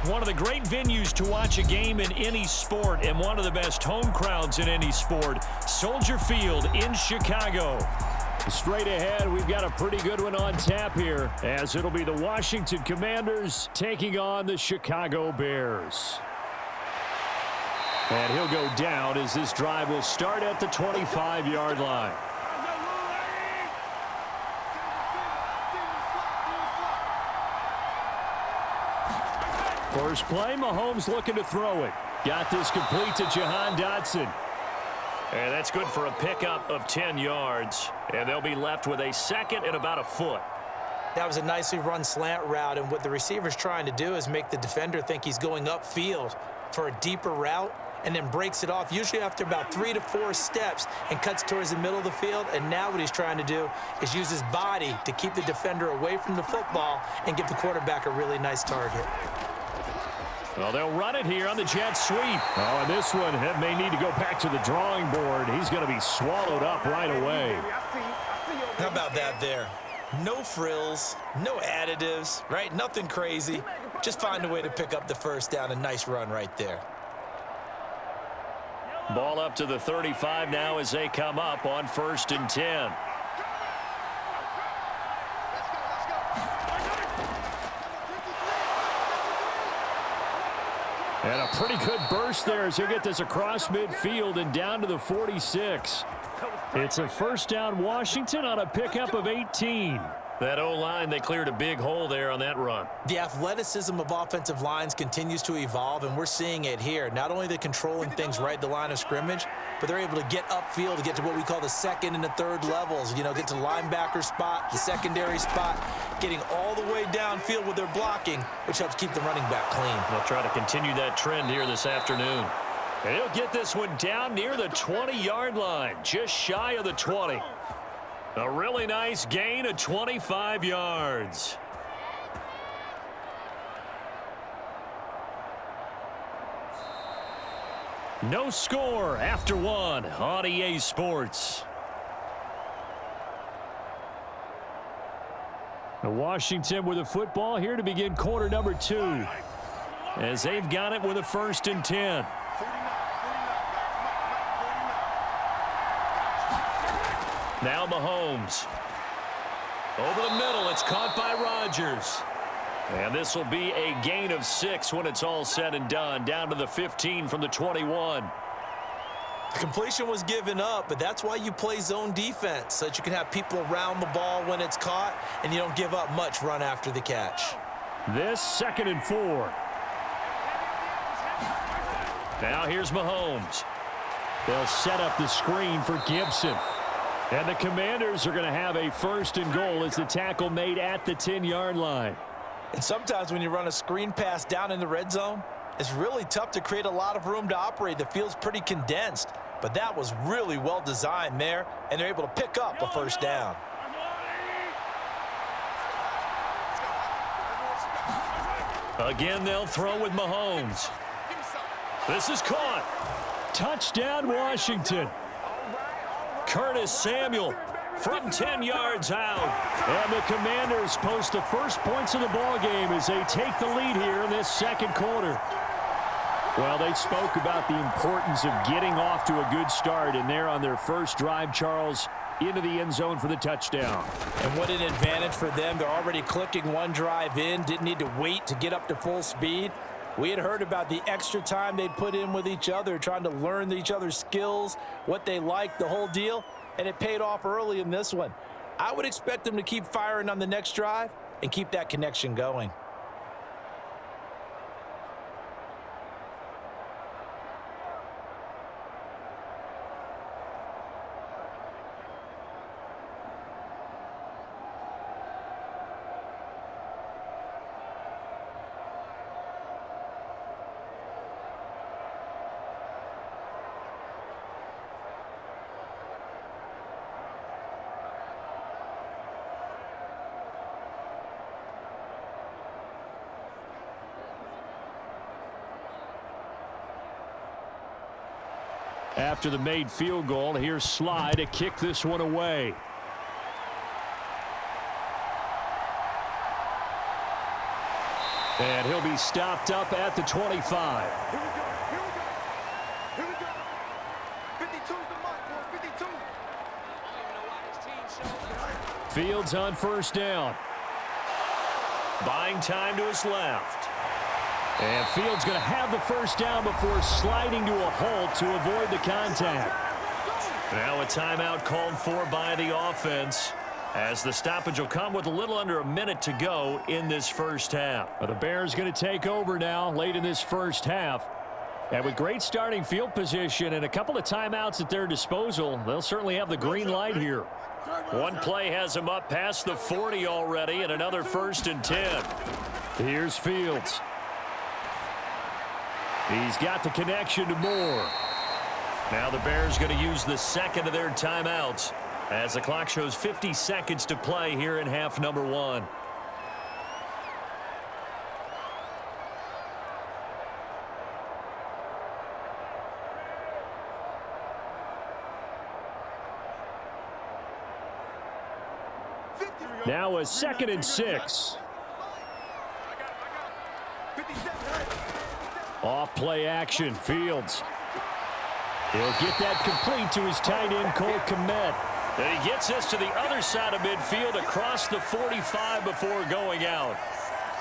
One of the great venues to watch a game in any sport and one of the best home crowds in any sport. Soldier Field in Chicago. Straight ahead, we've got a pretty good one on tap here, as it'll be the Washington Commanders taking on the Chicago Bears. And he'll go down as this drive will start at the 25-yard line. First play, Mahomes looking to throw it. Got this complete to Jahan Dotson. And that's good for a pickup of 10 yards. And they'll be left with a second and about a foot. That was a nicely run slant route, and what the receiver's trying to do is make the defender think he's going upfield for a deeper route, and then breaks it off, usually after about 3 to 4 steps, and cuts towards the middle of the field. And now what he's trying to do is use his body to keep the defender away from the football and give the quarterback a really nice target. Well, they'll run it here on the jet sweep. Oh, and this one may need to go back to the drawing board. He's going to be swallowed up right away. How about that there? No frills, no additives, right? Nothing crazy. Just find a way to pick up the first down. A nice run right there. Ball up to the 35 now as they come up on 1st and 10. And a pretty good burst there as he'll get this across midfield and down to the 46. It's a first down Washington on a pickup of 18. That O-line, they cleared a big hole there on that run. The athleticism of offensive lines continues to evolve, and we're seeing it here. Not only are they controlling things right at the line of scrimmage, but they're able to get upfield to get to what we call the second and the third levels. You know, get to the linebacker spot, the secondary spot, getting all the way downfield with their blocking, which helps keep the running back clean. They'll try to continue that trend here this afternoon. And he'll get this one down near the 20-yard line, just shy of the 20. A really nice gain of 25 yards. No score after one on EA Sports. Washington with a football here to begin quarter number 2. As they've got it with a 1st and 10. Now Mahomes. Over the middle, it's caught by Rodgers. And this will be a gain of 6 when it's all said and done. Down to the 15 from the 21. The completion was given up, but that's why you play zone defense, so that you can have people around the ball when it's caught, and you don't give up much run after the catch. This 2nd and 4. Now here's Mahomes. They'll set up the screen for Gibson. And the Commanders are going to have a 1st and goal as the tackle made at the 10-yard line. And sometimes when you run a screen pass down in the red zone, it's really tough to create a lot of room to operate. The field's pretty condensed, but that was really well designed there, and they're able to pick up a 1st down. Again, they'll throw with Mahomes. This is caught. Touchdown, Washington. Curtis Samuel from 10 yards out. And the Commanders post the first points of the ball game as they take the lead here in this 2nd quarter. Well, they spoke about the importance of getting off to a good start, and they're on their first drive, Charles, into the end zone for the touchdown. And what an advantage for them. They're already clicking one drive in, didn't need to wait to get up to full speed. We had heard about the extra time they'd put in with each other, trying to learn each other's skills, what they liked, the whole deal, and it paid off early in this one. I would expect them to keep firing on the next drive and keep that connection going. After the made field goal, here's Sly to kick this one away. And he'll be stopped up at the 25. Fields on first down. Buying time to his left. And Fields going to have the first down before sliding to a halt to avoid the contact. Now a timeout called for by the offense, as the stoppage will come with a little under a minute to go in this first half. Well, the Bears going to take over now late in this first half. And with great starting field position and a couple of timeouts at their disposal, they'll certainly have the green light here. One play has him up past the 40 already, and another 1st and 10. Here's Fields. He's got the connection to Moore. Now the Bears going to use the second of their timeouts as the clock shows 50 seconds to play here in half number 1. Now a 2nd and 6. Off play action. Fields. He'll get that complete to his tight end, Cole Kmet. And he gets this to the other side of midfield across the 45 before going out.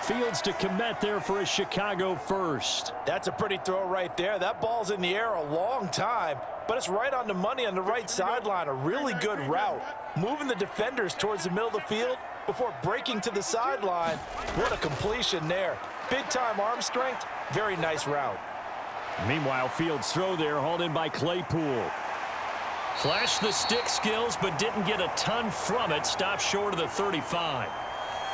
Fields to Kmet there for a Chicago first. That's a pretty throw right there. That ball's in the air a long time, but it's right on the money on the right sideline. A really good route. Moving the defenders towards the middle of the field before breaking to the sideline. What a completion there. Big-time arm strength. Very nice route. Meanwhile, Fields' throw there hauled in by Claypool. Flashed the stick skills, but didn't get a ton from it. Stopped short of the 35.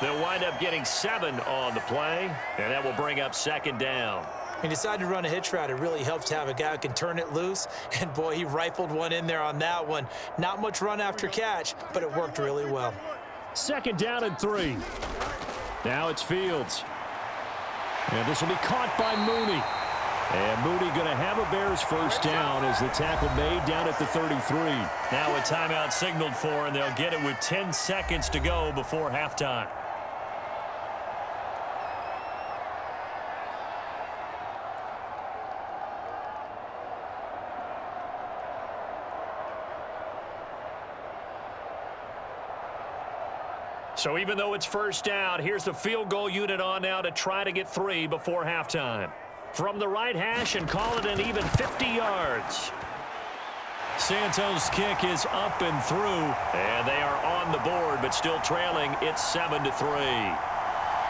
They'll wind up getting 7 on the play, and that will bring up 2nd down. He decided to run a hitch route. It really helps to have a guy who can turn it loose. And, boy, he rifled one in there on that one. Not much run after catch, but it worked really well. 2nd down and 3. Now it's Fields. And this will be caught by Mooney. And Mooney going to have a Bears first down as the tackle made down at the 33. Now a timeout signaled for, and they'll get it with 10 seconds to go before halftime. So even though it's first down, here's the field goal unit on now to try to get 3 before halftime. From the right hash and call it an even 50 yards. Santos' kick is up and through, and they are on the board, but still trailing. It's 7-3.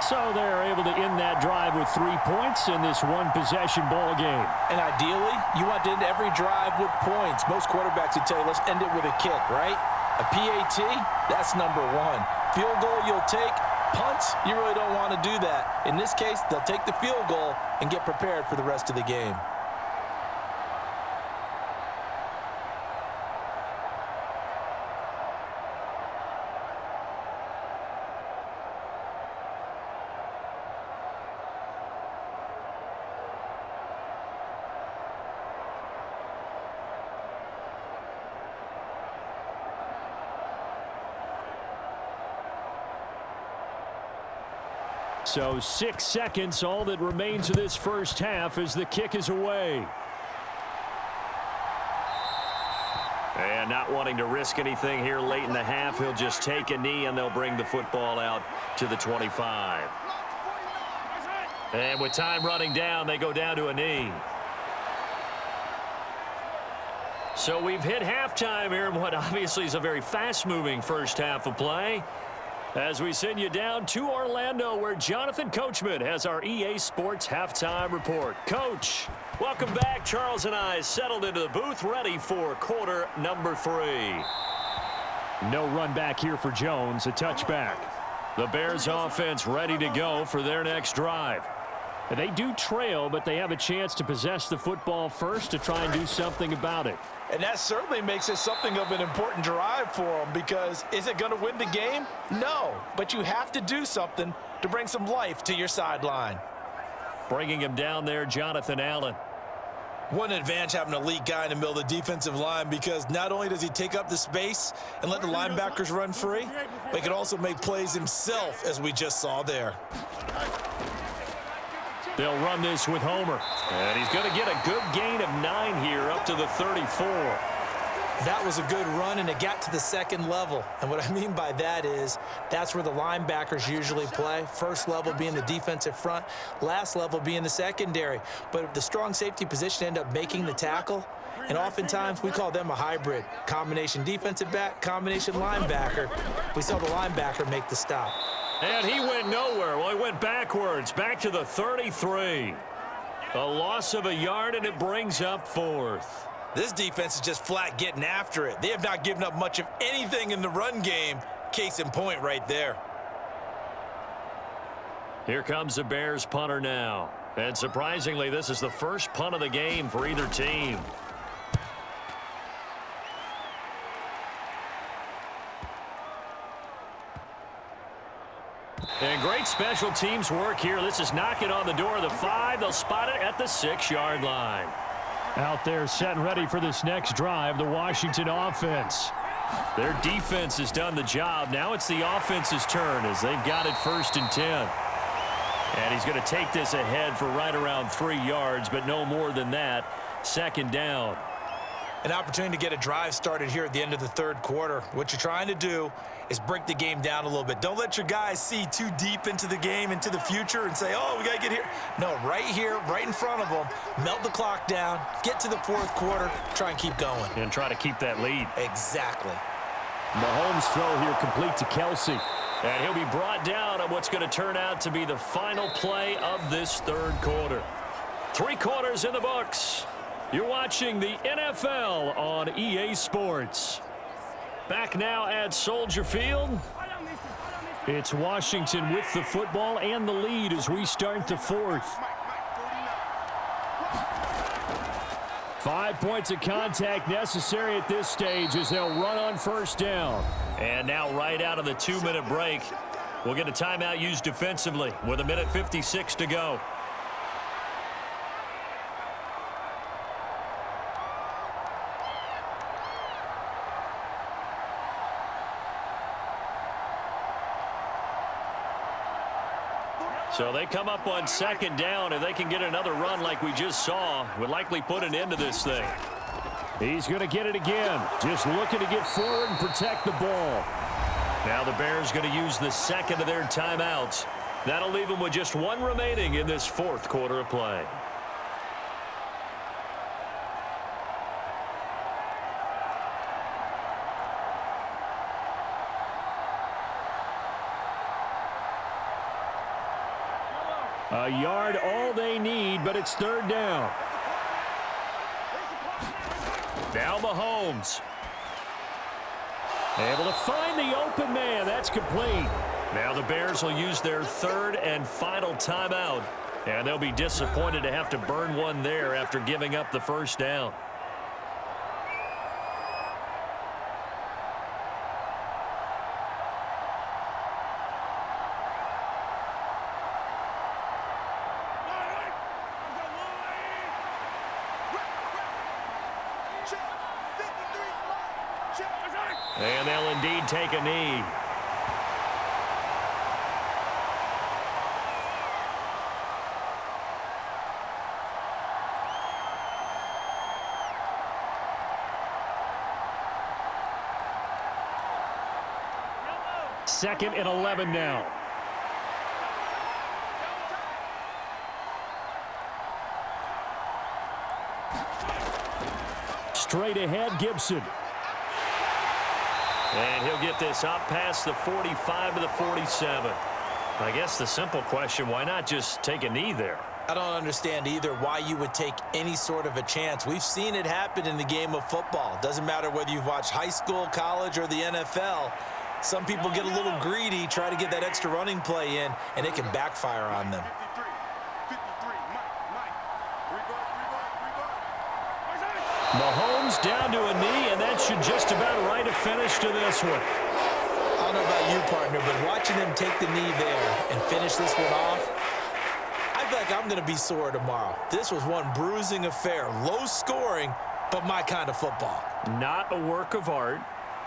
So they're able to end that drive with 3 points in this one-possession ball game. And ideally, you want to end every drive with points. Most quarterbacks would tell you, let's end it with a kick, right? A PAT, that's number 1. Field goal you'll take. Punts, you really don't want to do that. In this case, they'll take the field goal and get prepared for the rest of the game. So 6 seconds, all that remains of this first half as the kick is away. And not wanting to risk anything here late in the half, he'll just take a knee and they'll bring the football out to the 25. And with time running down, they go down to a knee. So we've hit halftime here in what obviously is a very fast-moving first half of play. As we send you down to Orlando, where Jonathan Coachman has our EA Sports Halftime Report. Coach, welcome back. Charles and I settled into the booth, ready for quarter number 3. No run back here for Jones, a touchback. The Bears offense ready to go for their next drive. And they do trail, but they have a chance to possess the football first to try and do something about it. And that certainly makes it something of an important drive for them, because is it going to win the game? No, but you have to do something to bring some life to your sideline. Bringing him down there, Jonathan Allen. What an advantage having an elite guy in the middle of the defensive line, because not only does he take up the space and let the linebackers run free, but he can also make plays himself, as we just saw there. They'll run this with Homer. And he's going to get a good gain of 9 here up to the 34. That was a good run, and it got to the second level. And what I mean by that is that's where the linebackers usually play. First level being the defensive front, last level being the secondary. But if the strong safety position end up making the tackle, and oftentimes we call them a hybrid. Combination defensive back, combination linebacker. We saw the linebacker make the stop. And he went nowhere. Well, he went backwards, back to the 33. A loss of a yard, and it brings up 4th. This defense is just flat getting after it. They have not given up much of anything in the run game. Case in point right there. Here comes the Bears punter now. And surprisingly, this is the first punt of the game for either team. And great special teams work here. This is knocking on the door of the 5. They'll spot it at the 6-yard line. Out there set and ready for this next drive, the Washington offense. Their defense has done the job. Now it's the offense's turn as they've got it 1st and 10. And he's going to take this ahead for right around 3 yards, but no more than that. 2nd down. An opportunity to get a drive started here at the end of the 3rd quarter. What you're trying to do is break the game down a little bit. Don't let your guys see too deep into the game, into the future, and say, oh, we got to get here. No, right here, right in front of them, melt the clock down, get to the 4th quarter, try and keep going. And try to keep that lead. Exactly. Mahomes' throw here complete to Kelsey. And he'll be brought down on what's going to turn out to be the final play of this 3rd quarter. 3 quarters in the books. You're watching the NFL on EA Sports. Back now at Soldier Field. It's Washington with the football and the lead as we start the 4th. 5 points of contact necessary at this stage as they'll run on 1st down. And now right out of the 2-minute break, we'll get a timeout used defensively with 1:56 to go. So they come up on 2nd down. If they can get another run like we just saw, would likely put an end to this thing. He's going to get it again. Just looking to get forward and protect the ball. Now the Bears going to use the 2nd of their timeouts. That'll leave them with just 1 remaining in this 4th quarter of play. A yard all they need, but it's 3rd down. Now Mahomes. Able to find the open man. That's complete. Now the Bears will use their 3rd and final timeout. And they'll be disappointed to have to burn one there after giving up the 1st down. And they'll indeed take a knee. Second and 11 now. Straight ahead, Gibson. And he'll get this up past the 45 to the 47. I guess the simple question, why not just take a knee there? I don't understand either why you would take any sort of a chance. We've seen it happen in the game of football. Doesn't matter whether you've watched high school, college, or the NFL. Some people get a little greedy, try to get that extra running play in, and it can backfire on them. Mahomes down to a knee, and that should just about write a finish to this one. I don't know about you, partner, but watching him take the knee there and finish this one off, I feel like I'm going to be sore tomorrow. This was one bruising affair. Low scoring, but my kind of football. Not a work of art.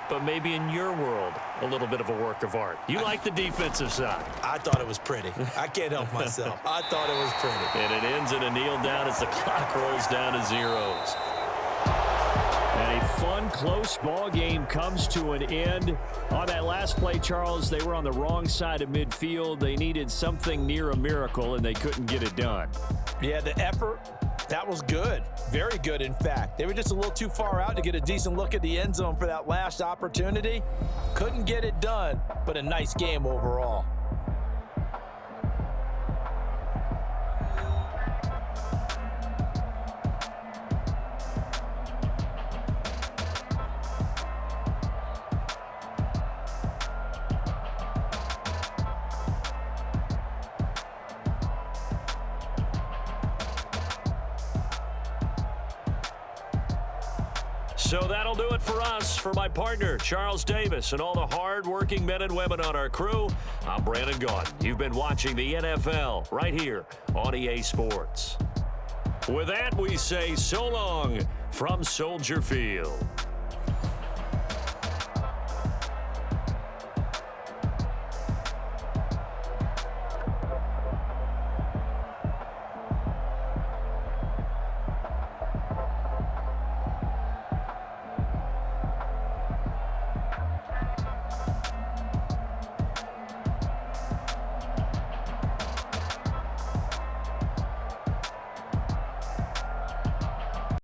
but maybe in your world, a little bit of a work of art. You like the defensive side. I thought it was pretty. I can't help myself. I thought it was pretty. And it ends in a kneel down as the clock rolls down to zeros. And a fun, close ball game comes to an end. On that last play, Charles, they were on the wrong side of midfield. They needed something near a miracle, and they couldn't get it done. Yeah, the effort, that was good. Very good, in fact. They were just a little too far out to get a decent look at the end zone for that last opportunity. Couldn't get it done, but a nice game overall. So that'll do it for us. For my partner, Charles Davis, and all the hard-working men and women on our crew, I'm Brandon Gaudin. You've been watching the NFL right here on EA Sports. With that, we say so long from Soldier Field.